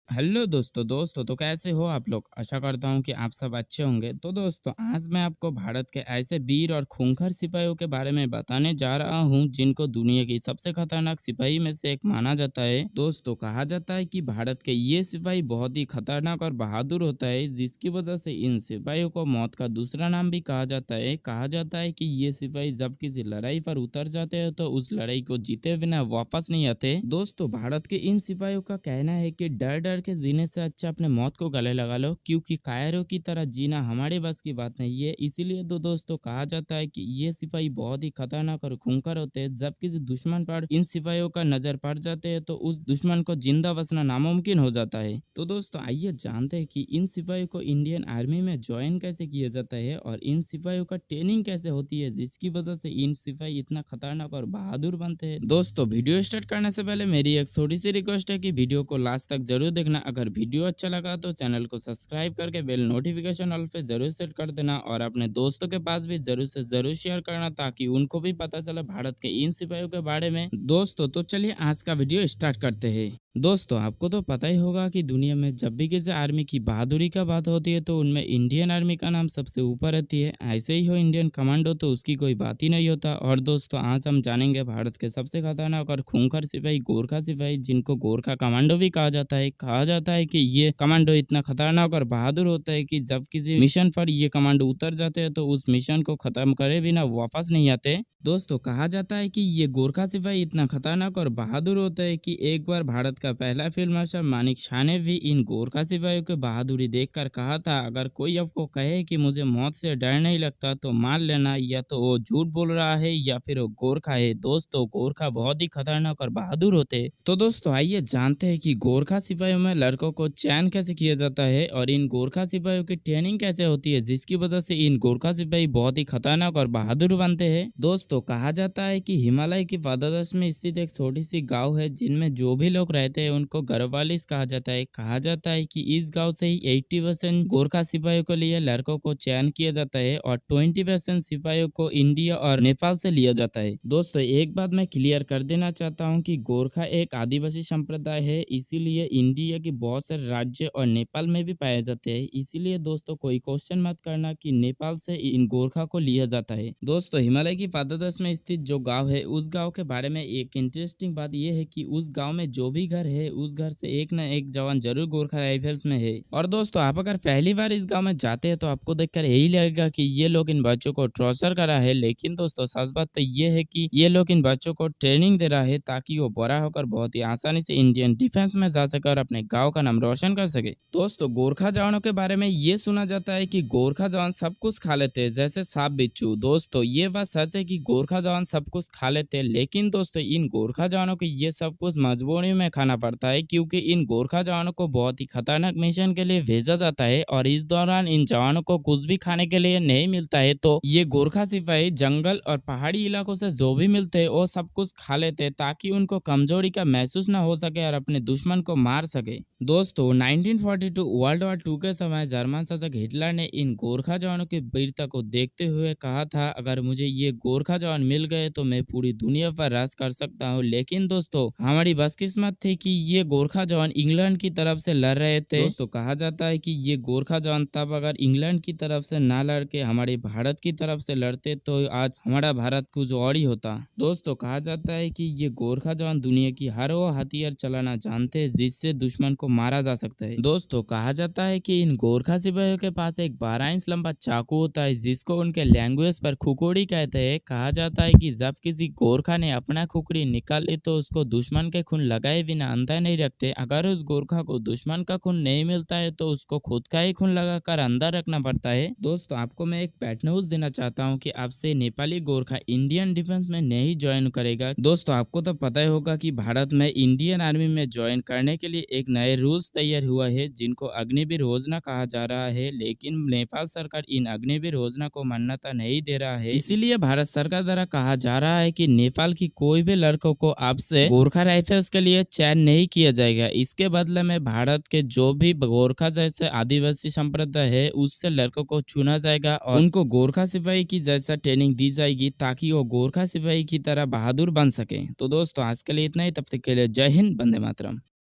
Hello दोस्तों तो कैसे हो आप लोग। आशा करता हूँ कि आप सब अच्छे होंगे। तो दोस्तों आज मैं आपको भारत के ऐसे वीर और खूंखार सिपाहियों के बारे में बताने जा रहा हूँ जिनको दुनिया की सबसे खतरनाक सिपाही में से एक माना जाता है। दोस्तों कहा जाता है कि भारत के ये सिपाही बहुत ही खतरनाक और बहादुर होता है, जिसकी वजह से इन सिपाहियों को मौत का दूसरा नाम भी कहा जाता है। कहा जाता है कि ये सिपाही जब किसी लड़ाई पर उतर जाते हैं तो उस लड़ाई को जीते बिना वापस नहीं आते। दोस्तों भारत के इन सिपाहियों का कहना है कि डर डर के जीने से अच्छा अपने मौत को गले लगा लो, क्योंकि कायरों की तरह जीना हमारे बस की बात नहीं है। इसीलिए दोस्तों कहा जाता है कि ये सिपाही बहुत ही खतरनाक और खूंखार होते हैं। जब किसी दुश्मन पर इन सिपाहियों का नजर पड़ जाते हैं तो उस दुश्मन को जिंदा बचना नामुमकिन हो जाता है। तो दोस्तों आइए जानते हैं कि इन सिपाहियों को इंडियन आर्मी में ज्वाइन कैसे किया जाता है और इन सिपाहियों का ट्रेनिंग कैसे होती है, जिसकी वजह से इन सिपाही इतना खतरनाक और बहादुर बनते हैं। दोस्तों वीडियो स्टार्ट करने से पहले मेरी एक छोटी सी रिक्वेस्ट है कि वीडियो को लास्ट तक जरूर देखना। अगर वीडियो अच्छा लगा तो चैनल को सब्सक्राइब करके बेल नोटिफिकेशन ऑल पे जरूर सेट कर देना और अपने दोस्तों के पास भी जरूर से जरूर शेयर करना, ताकि उनको भी पता चले भारत के इन सिपाहियों के बारे में। दोस्तों तो चलिए आज का वीडियो स्टार्ट करते हैं। दोस्तों आपको तो पता ही होगा कि दुनिया में जब भी किसी आर्मी की बहादुरी का बात होती है तो उनमें इंडियन आर्मी का नाम सबसे ऊपर रहती है। ऐसे ही हो इंडियन कमांडो तो उसकी कोई बात ही नहीं होता। और दोस्तों आज हम जानेंगे भारत के सबसे खतरनाक और खूंखार सिपाही गोरखा सिपाही, जिनको गोरखा कमांडो भी कहा जाता है। कहा जाता है कि ये कमांडो इतना खतरनाक और बहादुर होता है कि जब किसी मिशन पर ये कमांडो उतर जाते हैं तो उस मिशन को खत्म करे बिना वापस नहीं आते। दोस्तों कहा जाता है कि ये गोरखा सिपाही इतना खतरनाक और बहादुर होता है कि एक बार भारत का पहला फील्ड मार्शल मानिक शाह ने भी इन गोरखा सिपाहियों की बहादुरी देखकर कहा था, अगर कोई आपको कहे कि मुझे मौत से डर नहीं लगता तो मान लेना या तो वो झूठ बोल रहा है या फिर वो गोरखा है। दोस्तों गोरखा बहुत ही खतरनाक और बहादुर होते हैं। तो दोस्तों आइए जानते हैं कि गोरखा सिपाहियों में लड़कों को चयन कैसे किया जाता है और इन गोरखा सिपाहियों की ट्रेनिंग कैसे होती है, जिसकी वजह से इन गोरखा सिपाही बहुत ही खतरनाक और बहादुर बनते हैं। दोस्तों कहा जाता है कि हिमालय की पाददेश में स्थित एक छोटी सी गांव है जिनमें जो भी लोग रहते हैं उनको गढ़वालिस कहा जाता है। कहा जाता है कि इस गांव से ही 80% गोरखा सिपाहियों के लिए लड़कों को चयन किया जाता है और 20% सिपाहियों को इंडिया और नेपाल से लिया जाता है। दोस्तों एक बात मैं क्लियर कर देना चाहता हूँ कि गोरखा एक आदिवासी संप्रदाय है, इसीलिए इंडिया के बहुत सारे राज्य और नेपाल में भी पाए जाते हैं। इसीलिए दोस्तों कोई क्वेश्चन मत करना कि नेपाल से इन गोरखा को लिया जाता है। दोस्तों हिमालय की पाददेश में स्थित जो गांव है उस गांव के बारे में एक इंटरेस्टिंग बात यह है कि उस गांव में जो भी घर है उस घर से एक न एक जवान जरूर गोरखा राइफल्स में है। और दोस्तों आप अगर पहली बार इस गांव में जाते हैं तो आपको देखकर यही लगेगा कि ये लोग इन बच्चों को टॉर्चर कर रहा है, लेकिन दोस्तों सच बात तो ये है कि ये लोग इन बच्चों को ट्रेनिंग दे रहा है ताकि वो बड़ा होकर बहुत ही आसानी से इंडियन डिफेंस में जा सके और अपने गाँव का नाम रोशन कर सके। दोस्तों गोरखा जवानों के बारे में ये सुना जाता है कि गोरखा जवान सब कुछ खा लेते हैं, जैसे सांप बिच्छू। दोस्तों ये बात सच है कि गोरखा जवान सब कुछ खा लेते हैं, लेकिन दोस्तों इन गोरखा जवानों को ये सब कुछ मजबूरी में खाना पड़ता है, क्योंकि इन गोरखा जवानों को बहुत ही खतरनाक मिशन के लिए भेजा जाता है और इस दौरान इन जवानों को कुछ भी खाने के लिए नहीं मिलता है। तो ये गोरखा सिपाही जंगल और पहाड़ी इलाकों से जो भी मिलते हैं वो सब कुछ खा लेते हैं ताकि उनको कमजोरी का महसूस न हो सके और अपने दुश्मन को मार सके। दोस्तों 1942 वर्ल्ड वॉर 2 के समय जर्मन शासक हिटलर ने इन गोरखा जवानों की वीरता को देखते हुए कहा था, अगर मुझे ये गोरखा जवान मिल गए तो मैं पूरी दुनिया पर राज कर सकता हूँ। लेकिन दोस्तों हमारी बदकिस्मत थी कि ये गोरखा जवान इंग्लैंड की तरफ से लड़ रहे थे। दोस्तों कहा जाता है कि ये गोरखा जवान तब अगर इंग्लैंड की तरफ से ना लड़ के हमारे भारत की तरफ से लड़ते तो आज हमारा भारत कुछ और ही होता। दोस्तों कहा जाता है कि ये गोरखा जवान दुनिया की हर वो हथियार चलाना जानते हैं जिससे दुश्मन को मारा जा सकता है। दोस्तों कहा जाता है कि इन गोरखा सिपाहियों के पास एक 12 इंच लंबा चाकू होता है जिसको उनके लैंग्वेज पर खुकोड़ी कहते हैं। कहा जाता है कि जब किसी गोरखा ने अपना खुकड़ी निकाल ली तो उसको दुश्मन के खून लगाए बिना अंदर नहीं रखते। अगर उस गोरखा को दुश्मन का खून नहीं मिलता है तो उसको खुद का ही खून लगाकर अंदर रखना पड़ता है। दोस्तों आपको मैं एक बैड न्यूज देना चाहता हूँ कि आपसे नेपाली गोरखा इंडियन डिफेंस में नहीं ज्वाइन करेगा। दोस्तों आपको तो पता ही होगा कि भारत में इंडियन आर्मी में ज्वाइन करने के लिए एक नए रूल्स तैयार हुआ है जिनको अग्निवीर योजना कहा जा रहा है, लेकिन नेपाल सरकार इन अग्निवीर योजना को मान्यता नहीं दे रहा है। इसीलिए भारत सरकार द्वारा कहा जा रहा है कि नेपाल की कोई भी लड़कों को आपसे गोरखा राइफल्स के लिए चयन नहीं किया जाएगा। इसके बदले में भारत के जो भी गोरखा जैसे आदिवासी संप्रदाय है उससे लड़कों को चुना जाएगा और उनको गोरखा सिपाही की जैसा ट्रेनिंग दी जाएगी ताकि वो गोरखा सिपाही की तरह बहादुर बन सके। तो दोस्तों आज के लिए इतना ही, तब तक के लिए जय हिंद, वंदे मातरम।